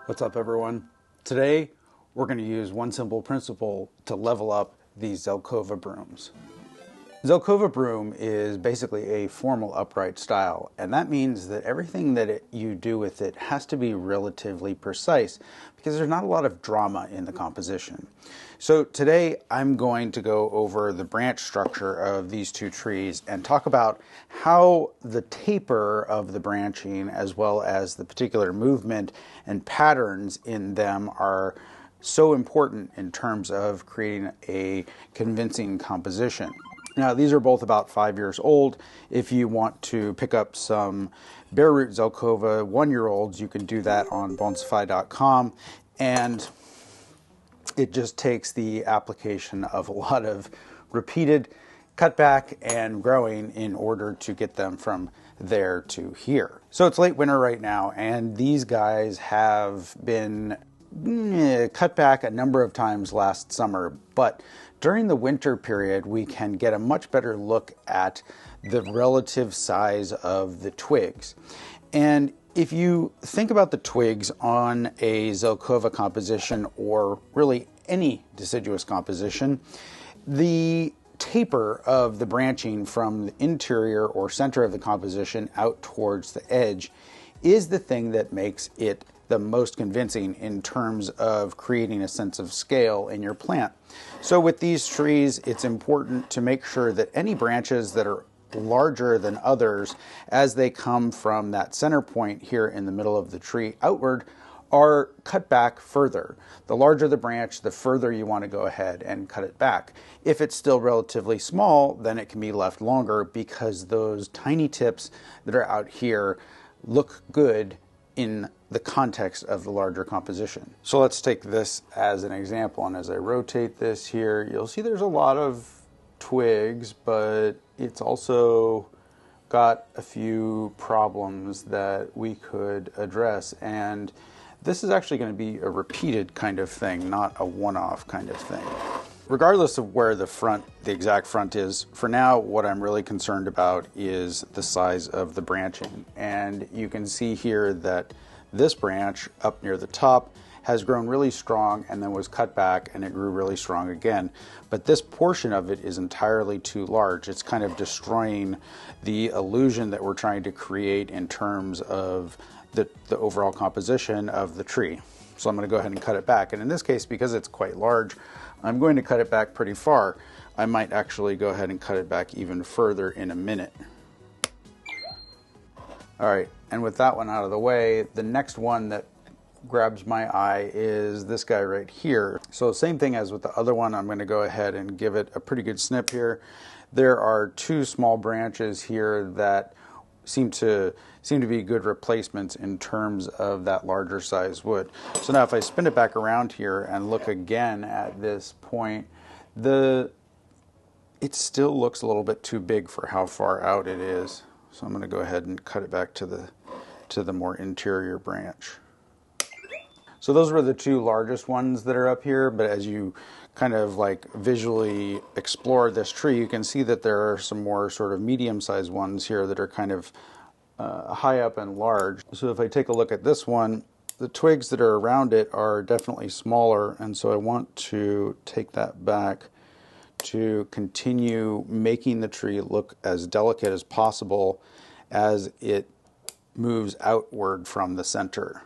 What's up, everyone? Today we're going to use one simple principle to level up these Zelkova brooms. Zelkova broom is basically a formal upright style, and that means that everything that you do with it has to be relatively precise because there's not a lot of drama in the composition. So today I'm going to go over the branch structure of these two trees and talk about how the taper of the branching as well as the particular movement and patterns in them are so important in terms of creating a convincing composition. Now, these are both about 5 years old. If you want to pick up some bare root Zelkova 1-year-olds, you can do that on Bonsaify.com. And it just takes the application of a lot of repeated cutback and growing in order to get them from there to here. So it's late winter right now, and these guys have been cut back a number of times last summer, but during the winter period, we can get a much better look at the relative size of the twigs. And if you think about the twigs on a Zelkova composition, or really any deciduous composition, the taper of the branching from the interior or center of the composition out towards the edge is the thing that makes it the most convincing in terms of creating a sense of scale in your plant. So with these trees, it's important to make sure that any branches that are larger than others as they come from that center point here in the middle of the tree outward are cut back further. The larger the branch, the further you want to go ahead and cut it back. If it's still relatively small, then it can be left longer because those tiny tips that are out here look good in the context of the larger composition. So let's take this as an example, and as I rotate this here, you'll see there's a lot of twigs, but it's also got a few problems that we could address, and this is actually going to be a repeated kind of thing, not a one-off kind of thing. Regardless of where the exact front is, for now what I'm really concerned about is the size of the branching. And you can see here that this branch up near the top has grown really strong and then was cut back and it grew really strong again. But this portion of it is entirely too large. It's kind of destroying the illusion that we're trying to create in terms of the overall composition of the tree. So I'm going to go ahead and cut it back. And in this case, because it's quite large, I'm going to cut it back pretty far. I might actually go ahead and cut it back even further in a minute. All right, and with that one out of the way, the next one that grabs my eye is this guy right here. So same thing as with the other one, I'm going to go ahead and give it a pretty good snip here. There are two small branches here that seem to be good replacements in terms of that larger size wood. So now if I spin it back around here and look again at this point, it still looks a little bit too big for how far out it is. So I'm going to go ahead and cut it back to the more interior branch. So those were the two largest ones that are up here, but as you kind of like visually explore this tree, you can see that there are some more sort of medium-sized ones here that are kind of high up and large. So if I take a look at this one, the twigs that are around it are definitely smaller, and so I want to take that back to continue making the tree look as delicate as possible as it moves outward from the center.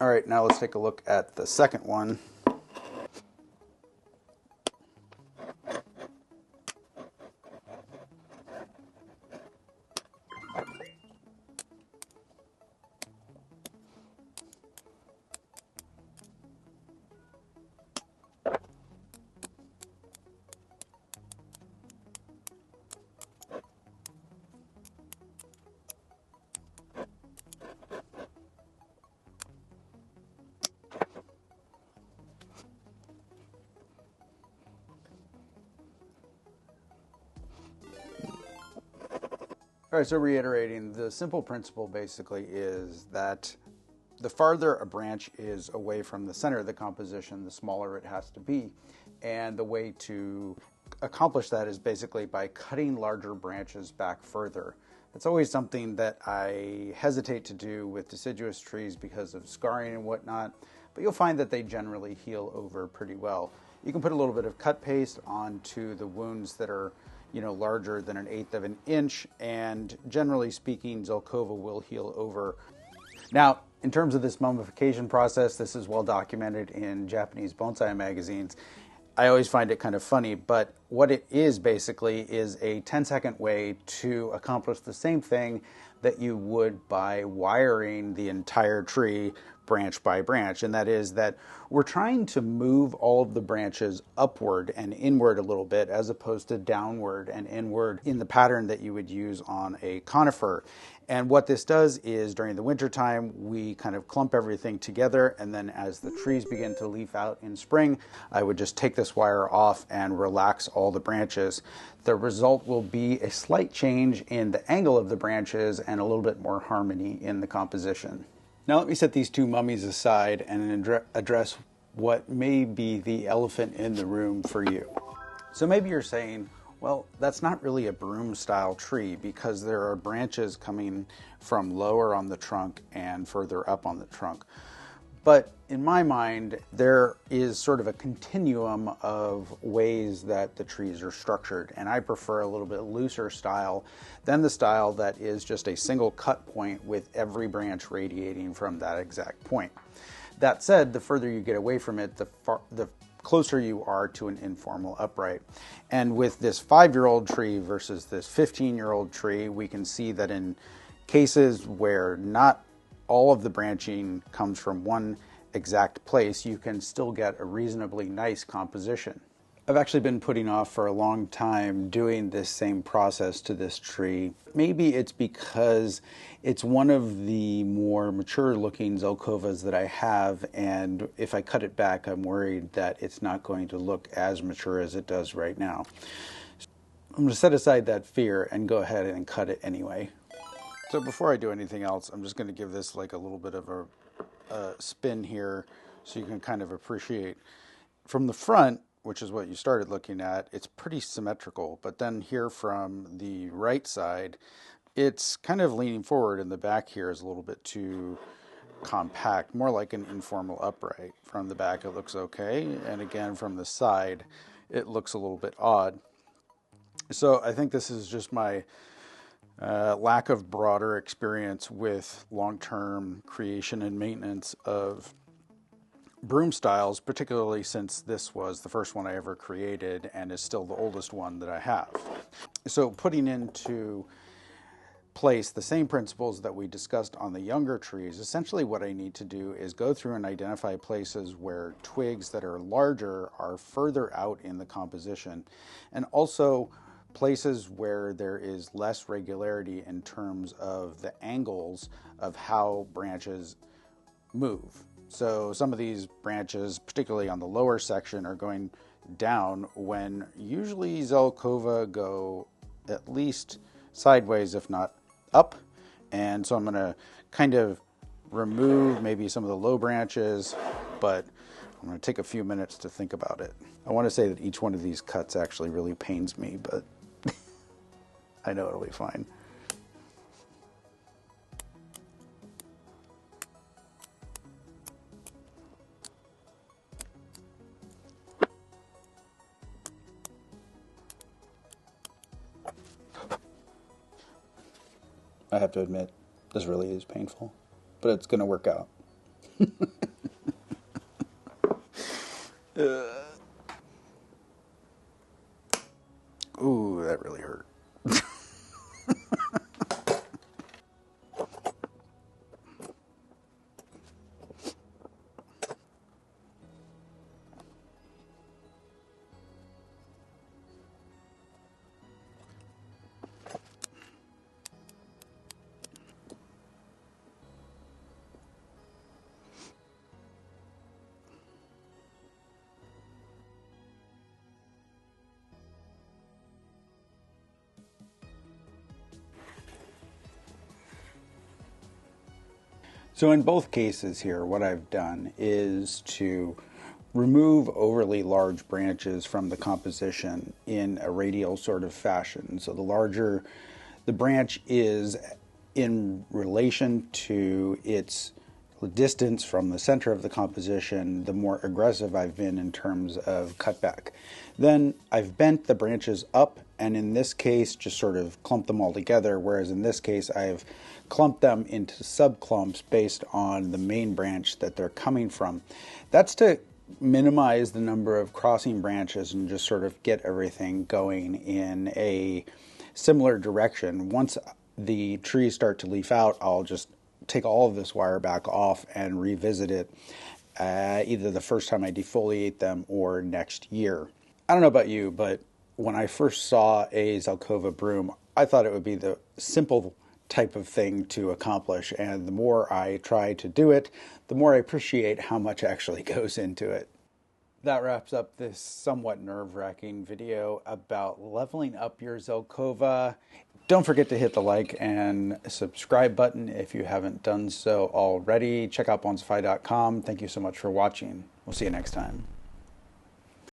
All right, now let's take a look at the second one. All right, so reiterating, the simple principle basically is that the farther a branch is away from the center of the composition, the smaller it has to be. And the way to accomplish that is basically by cutting larger branches back further. It's always something that I hesitate to do with deciduous trees because of scarring and whatnot, but you'll find that they generally heal over pretty well. You can put a little bit of cut paste onto the wounds that are, larger than 1/8 of an inch, and generally speaking, Zelkova will heal over. Now, in terms of this mummification process, this is well documented in Japanese bonsai magazines. I always find it kind of funny, but what it is basically is a 10-second way to accomplish the same thing that you would by wiring the entire tree branch by branch, and that is that we're trying to move all of the branches upward and inward a little bit as opposed to downward and inward in the pattern that you would use on a conifer. And what this does is during the wintertime, we kind of clump everything together, and then as the trees begin to leaf out in spring, I would just take this wire off and relax all the branches. The result will be a slight change in the angle of the branches and a little bit more harmony in the composition. Now let me set these two mummies aside and address what may be the elephant in the room for you. So maybe you're saying, well, that's not really a broom style tree because there are branches coming from lower on the trunk and further up on the trunk. But in my mind, there is sort of a continuum of ways that the trees are structured, and I prefer a little bit looser style than the style that is just a single cut point with every branch radiating from that exact point. That said, the further you get away from it, the closer you are to an informal upright. And with this 5-year-old tree versus this 15-year-old tree, we can see that in cases where not all of the branching comes from one exact place, you can still get a reasonably nice composition. I've actually been putting off for a long time doing this same process to this tree. Maybe it's because it's one of the more mature looking Zelkovas that I have, and if I cut it back, I'm worried that it's not going to look as mature as it does right now. I'm going to set aside that fear and go ahead and cut it anyway. So before I do anything else, I'm just going to give this like a little bit of a spin here so you can kind of appreciate. From the front, which is what you started looking at, it's pretty symmetrical, but then here from the right side, it's kind of leaning forward, and the back here is a little bit too compact, more like an informal upright. From the back it looks okay, and again from the side it looks a little bit odd. So I think this is just my lack of broader experience with long-term creation and maintenance of broom styles, particularly since this was the first one I ever created and is still the oldest one that I have. So putting into place the same principles that we discussed on the younger trees, essentially what I need to do is go through and identify places where twigs that are larger are further out in the composition, and also places where there is less regularity in terms of the angles of how branches move. So some of these branches, particularly on the lower section, are going down when usually Zelkova go at least sideways, if not up. And so I'm going to kind of remove maybe some of the low branches, but I'm going to take a few minutes to think about it. I want to say that each one of these cuts actually really pains me, but I know it'll be fine. I have to admit, this really is painful, but it's going to work out. Ooh, that really hurt. So in both cases here, what I've done is to remove overly large branches from the composition in a radial sort of fashion. So the larger the branch is in relation to its distance from the center of the composition, the more aggressive I've been in terms of cutback. Then I've bent the branches up, and in this case just sort of clumped them all together, whereas in this case I've clumped them into subclumps based on the main branch that they're coming from. That's to minimize the number of crossing branches and just sort of get everything going in a similar direction. Once the trees start to leaf out, I'll just take all of this wire back off and revisit it either the first time I defoliate them or next year. I don't know about you, but when I first saw a Zelkova broom, I thought it would be the simple type of thing to accomplish, and the more I try to do it, the more I appreciate how much actually goes into it. That wraps up this somewhat nerve-wracking video about leveling up your Zelkova. Don't forget to hit the like and subscribe button if you haven't done so already. Check out Bonsaify.com. Thank you so much for watching. We'll see you next time.